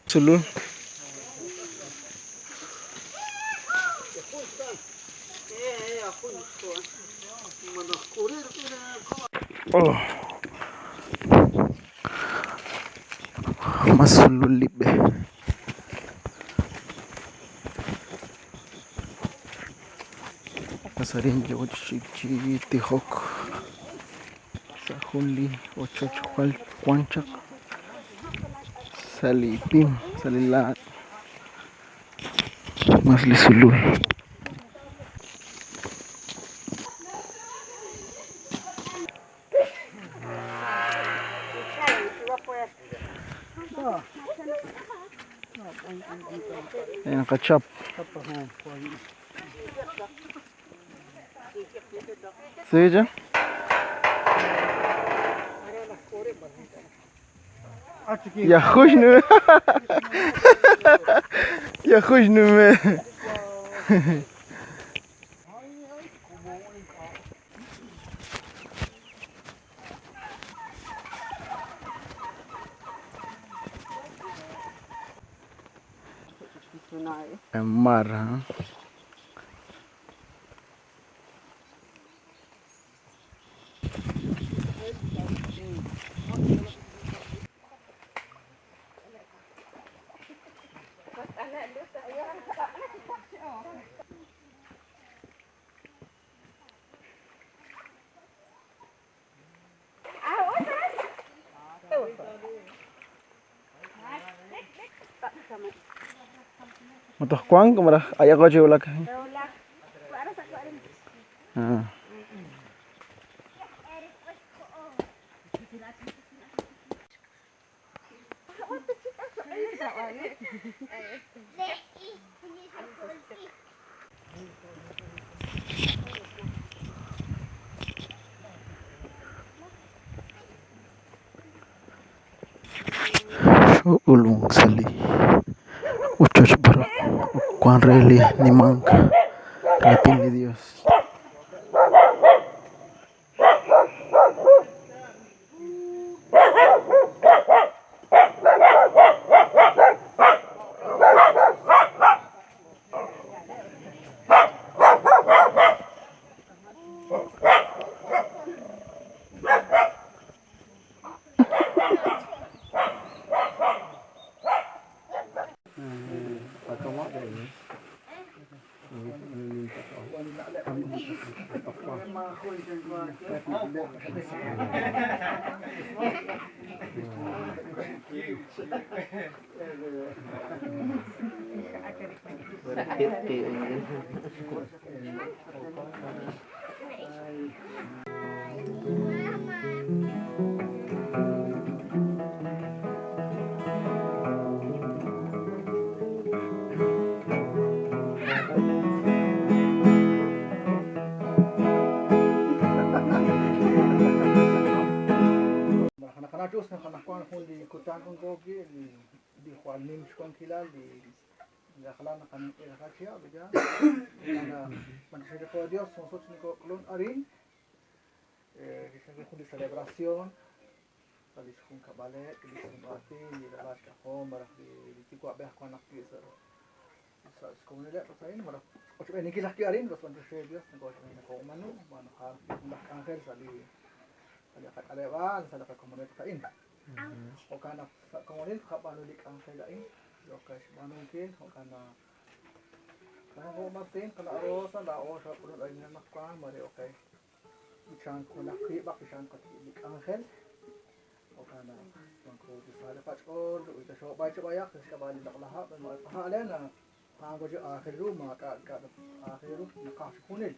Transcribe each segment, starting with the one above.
Sulul. Oh. Mas sulul libe. Pasarin je ochchi tihok. Sahunli ochoch kwanchak. Salipim, salilat. Masli sulul. Ayan, kachap. Sige dyan. Ya خوش نمه Ya خوش نمه Mar, ha? Matoh kuang kemana? Ayah kau jauh lagi. Ulung sali. Uchoch barak. Kuan reli ni mangka. Rating ni Dios. Diyos na kanakuan kung di kutan kong gogi di kuan nim kong kilal di nakala na kan ilakasya bida na mansaya ko Dios sosot ni ko kulon arin kung di selebrasyon kali kung kabale kali kung ati di lalas ako marak di tikwa beh ko anak di sa komunidad pasain marak ocho ni kilaki arin los mansaya Dios ngo ko manu manu har nak angel sali dekat alewan sa dekat komunitas kain. O kana sa komunitas kapanulik ang kailain. O kay manungkin o kana ko matin kana arosa lao sa pulot ay na makwan mari okay. Bisan ko nakri bak bisan ko lik angel. O kana ko bisala patol o ita so bay bayak sa kabali naklaha mo pahala na pango jo akhiru maka akhiru nakasukunil.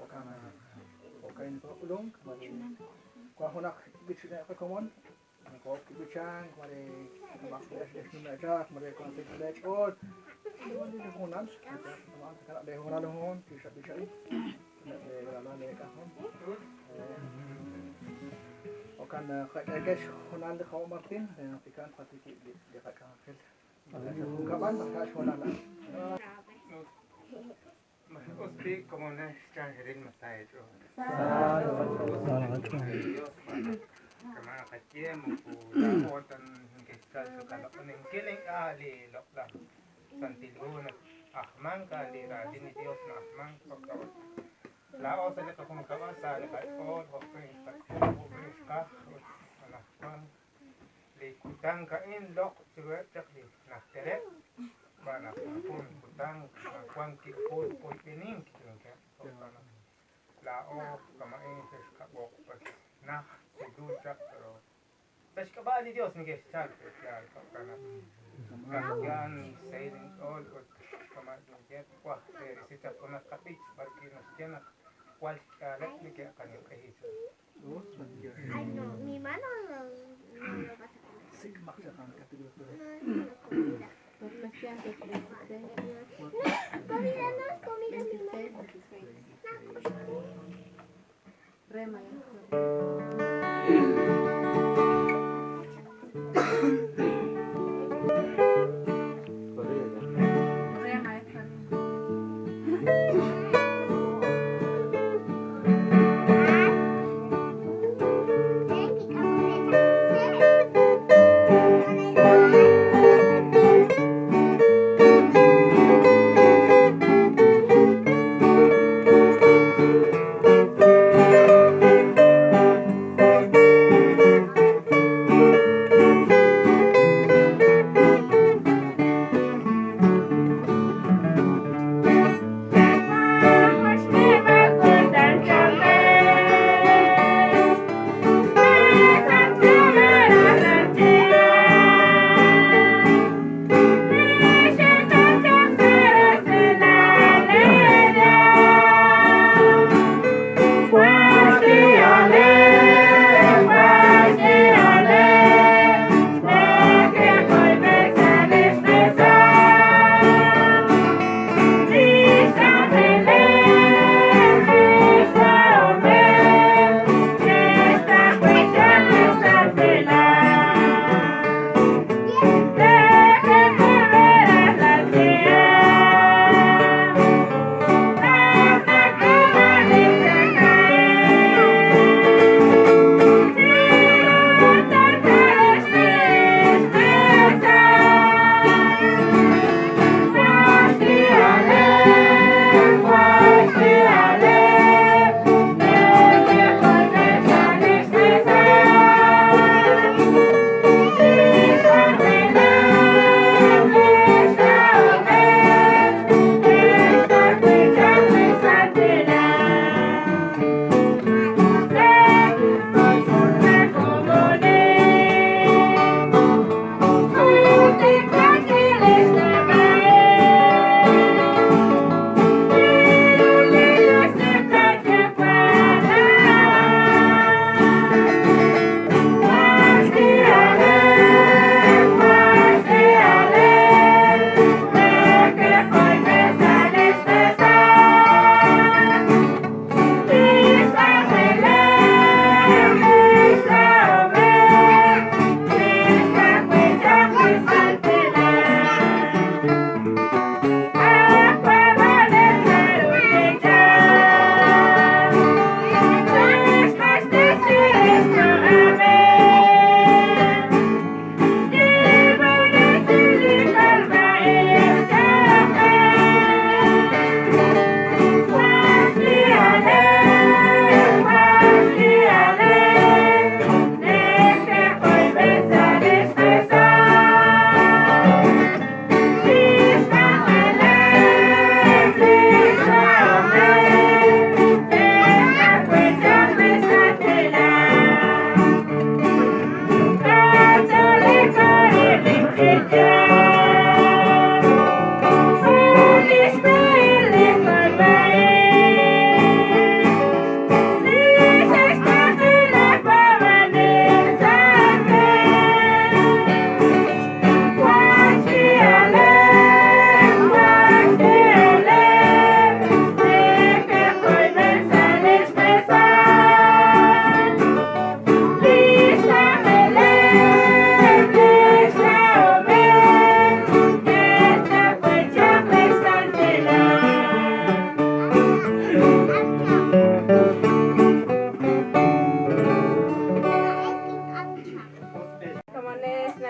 O kana okay ni ko ulong mari ko ako nak bitch na ko common ko bitchang mari maksudas ni na jak mari ko sa college all hindi ko kunan kana de hona long tisha bitch na de la le ka hon o kana ka hona de ko martin na tikan pati de ka ka hel kaban ka hona la Uspi como una extranjerin masai jo. Kama kaciem ku lapotan ke Salso kalau kuning kiling ali lokla santiluna ahman kali radi ni Dios na ahman pagkawas lao sa lika kung kawas sa lika all hoping hoping ka anak kwan likutang kain lok cuwet cakli nah teret bana pun kutang kwan ki pun pining kaya lao kamain sa kabok pas nah sidujak pero Mas kabali Diyos ni Gestal, kaya kana kagyan sailing all or kamadin jet kwa resita ko na kapit barki nos tiana kwal let ni kaya kanyo kahit Dos, bandiya. Ay, no, mi mano no lo pasa con Sigmak siya kang katigil ko. comida. Perfección de 36, Comida no, comida mi 26, mano. 26. Rema ya. Rema es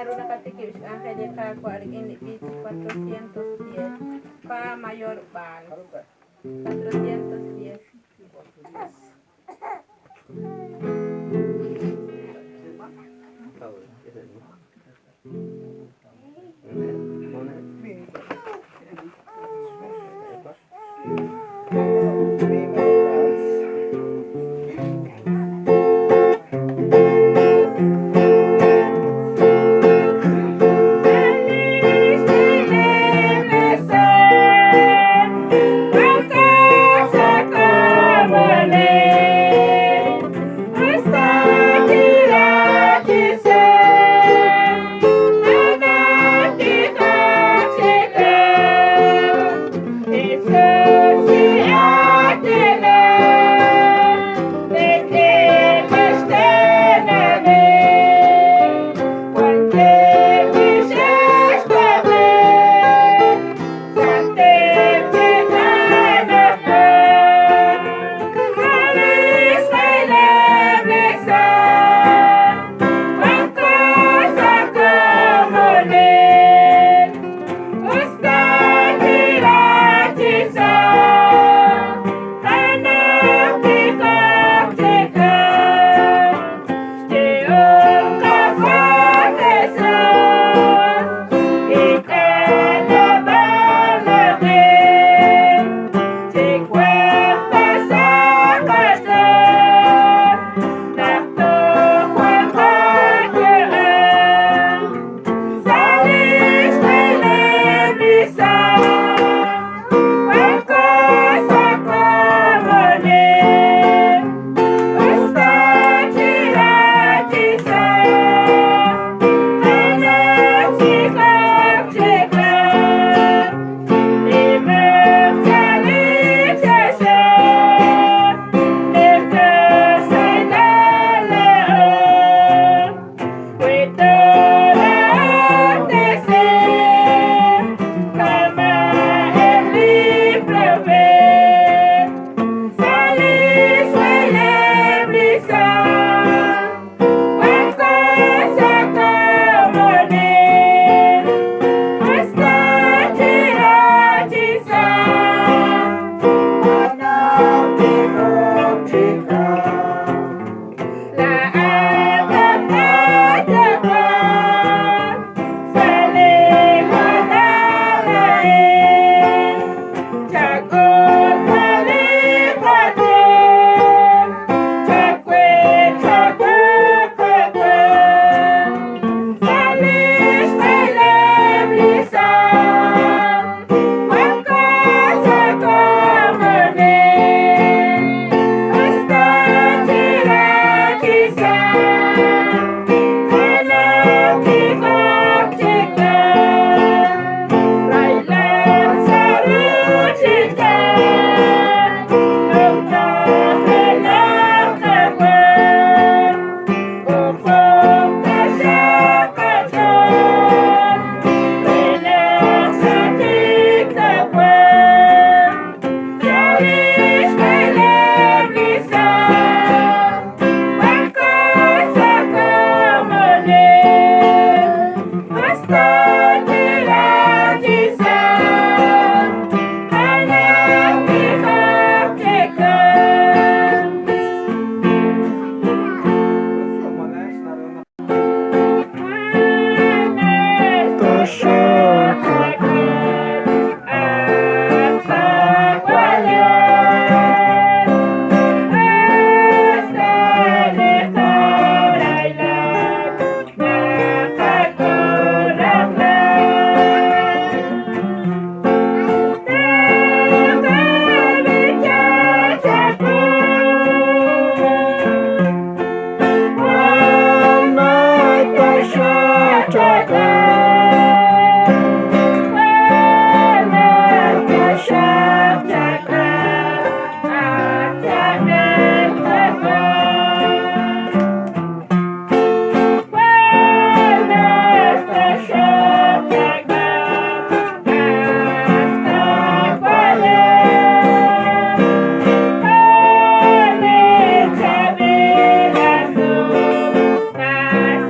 Meron nakatikim si Angel de Cacua, Argini Beach, 410. Pa Mayor Ban, Karon ka. 410.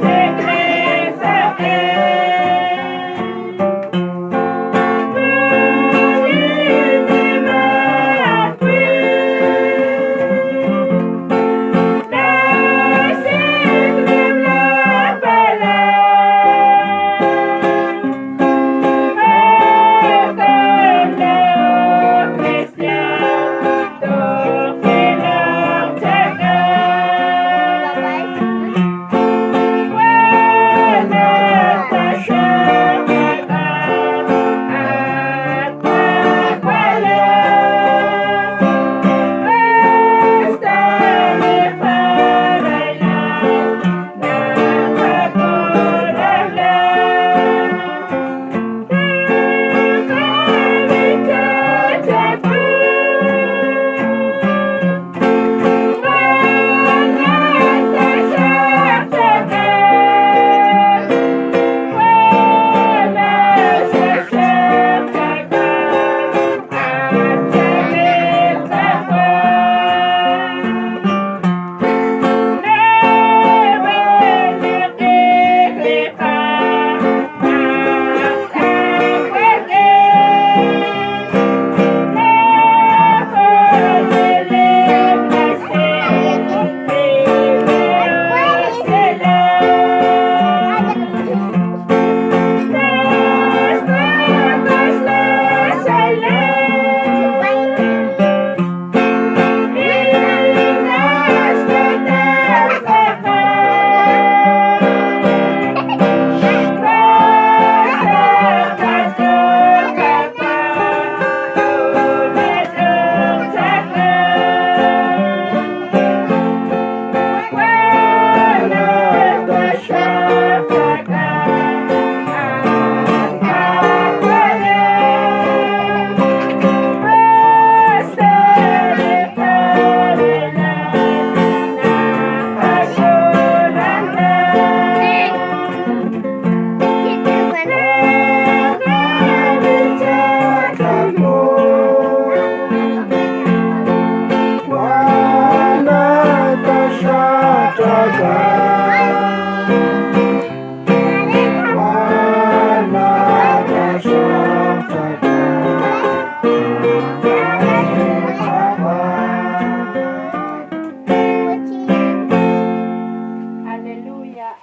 Secresa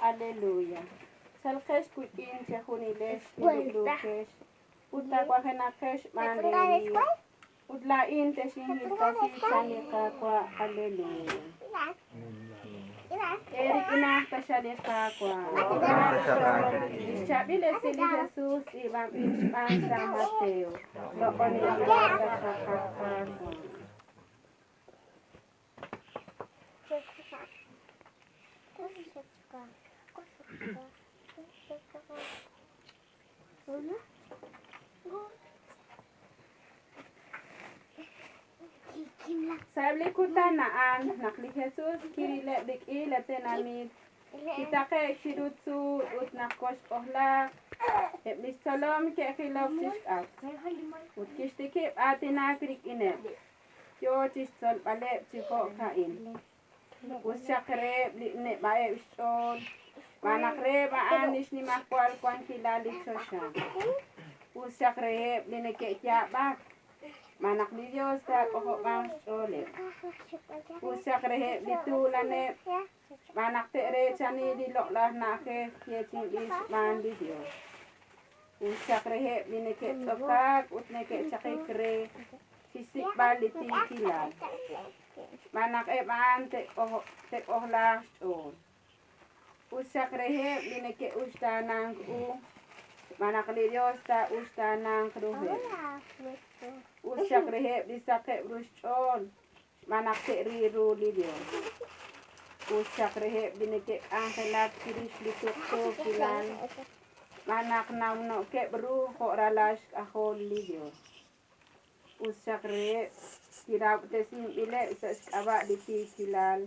aleluya. Salkesh kutin chehuniles kilukesh. Uta kwahenakesh mandelia. Udlain teshinhilkasi chanika kwa aleluya. Erik inah tashalika kwa. Ishabile sili Jesus ibang inchpan sa Mateo. Doon ila kakakakwa. Sa likutan naan nakli Jesus kirile dikile tenamit kita ke shirutsu ut nakos ohla eblis salom ke khilaf tishak ut kishtike atina krik ine yo tishol bale chiko kain usakre ne bae ushol manakre ba anish ni makwal kwan kilali chosha usakre ne ke ba manak ni Dios ta ko bang sole usak rehe ditulane manak tere chani di loklah na ke yeting is man di Dios usak rehe bine ke tokak utne ke chakikre fisik baliti kila manak e ban te ohlah on usak rehe bine ke ustanang u manak ni Dios ta ustanang kruhe usak rehe disake brushon manak te riru lidio usak rehe bineke angkelat kirish litukto kilan manak namno ke bru horalash ahol lidio usak rehe kirab tesim ile sas aba diti kilal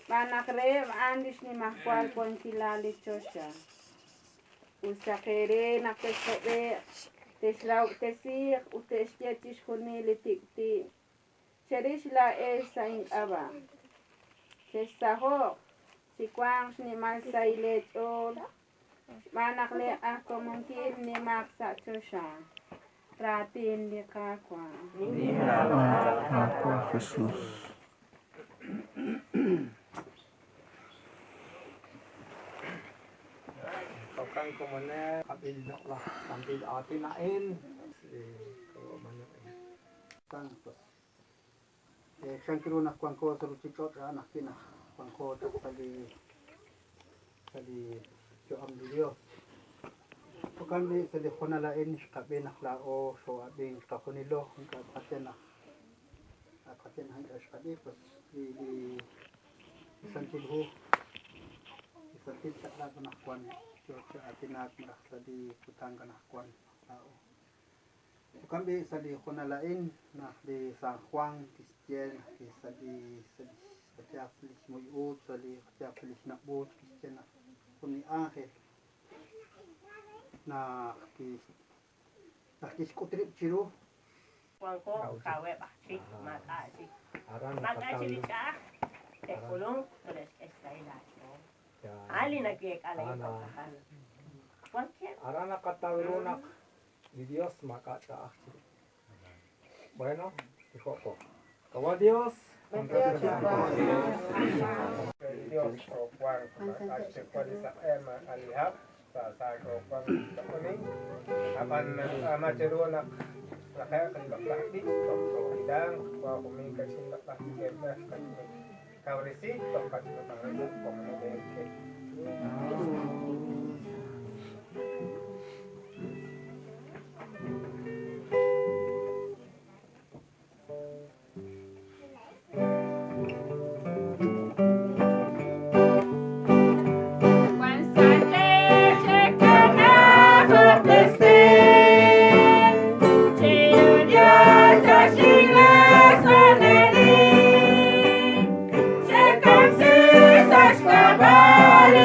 manak rehe andish ni mahkwal pon kilal lichosha usak rehe nakesebe Teslau tesir utesjetish khunili tikti. Cherish la sain aba. Tesaho sikwang ni malsa ilechol. Manakle akomungkin ni maksa chosha. Ratin di kakwa. Aku Jesus. Kang kumane kapil lah sambil atin nain kalau mana kan pas sangkiro nak kuangko seru cikot anak kina kuangko tadi jo am video bukan di sedih kona lain kapil nak lao so abing kakunilo ka patena hang kapil pas di santilhu santil tak nak kuan sa atinat sa di putang kanakwan tao. Bukan di sa di kunalain na di San Juan Christian sa di Katiapolis Muyut sa di Katiapolis Nabut Christian na kuni Angel na kiskutrit chiro Wangko kawe bakti makasi. Makasi siya. Tekulong tulis estailasyo. Ali nagkikala yung pagkakan. Wangkyan. Arana katawirunak ni Dios makataak. Bueno, dijo ko. Kawa Dios. Dios o kwang at kwali sa ema alihap sa sago kwang kuning apan macerunak lakaya kalibak-lakdi so hidang kwa kumingka sinlak-lakdi kemah kaurisi tokat nutang komunidade Vale.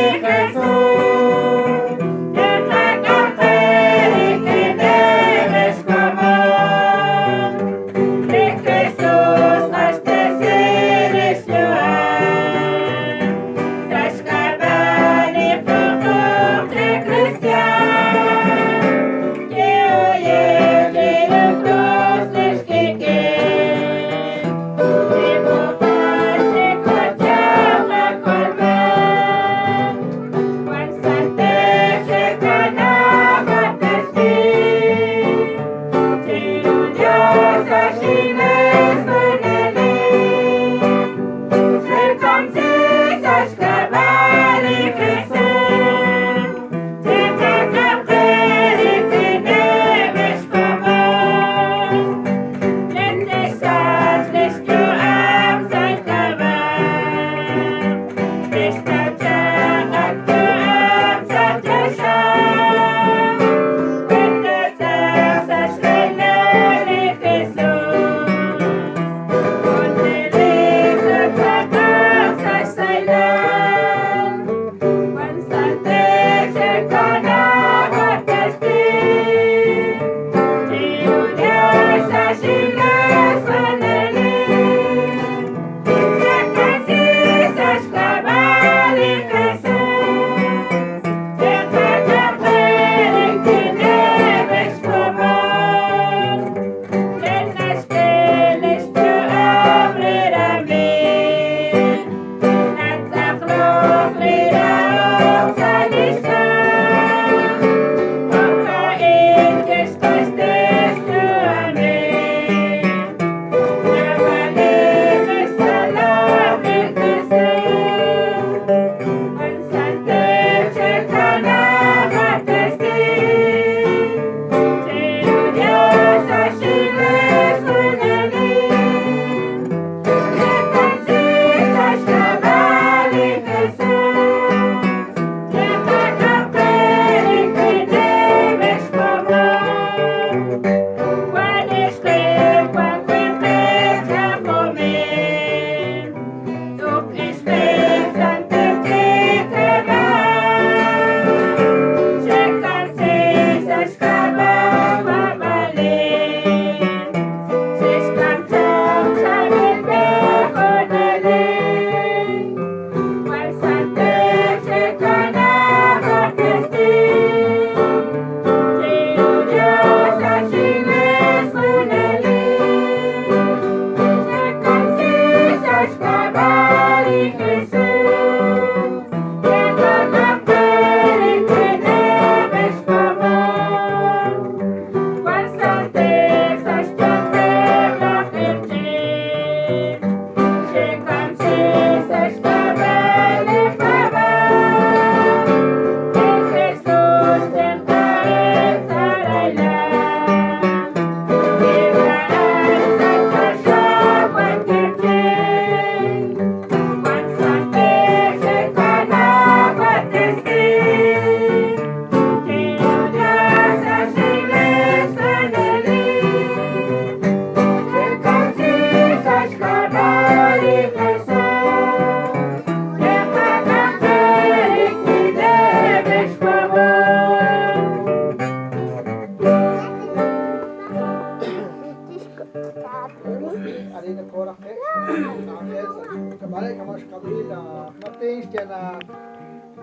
Matings kaya na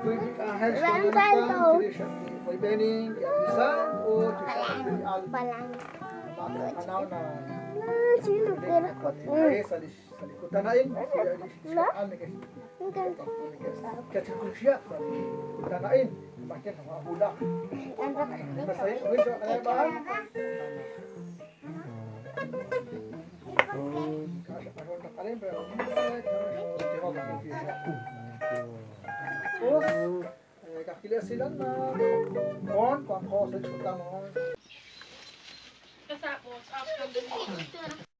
Pwede ka ahal sa Walang mga saldo. pang, hindi siya may bening, kaya bisan, o siya may al. Balang. Mga kanaw na Sino kira ko? sa likutan na yun, siya siya al na kasi. Kaya siya kung siya, sa likutan na yun, bakit sa mga bulak. Basta yun, uwi siya, kaya ba? Kasi ako na kalin, pero tapos, kakilala sila na kung ako sa likutan mo. Tapos, after the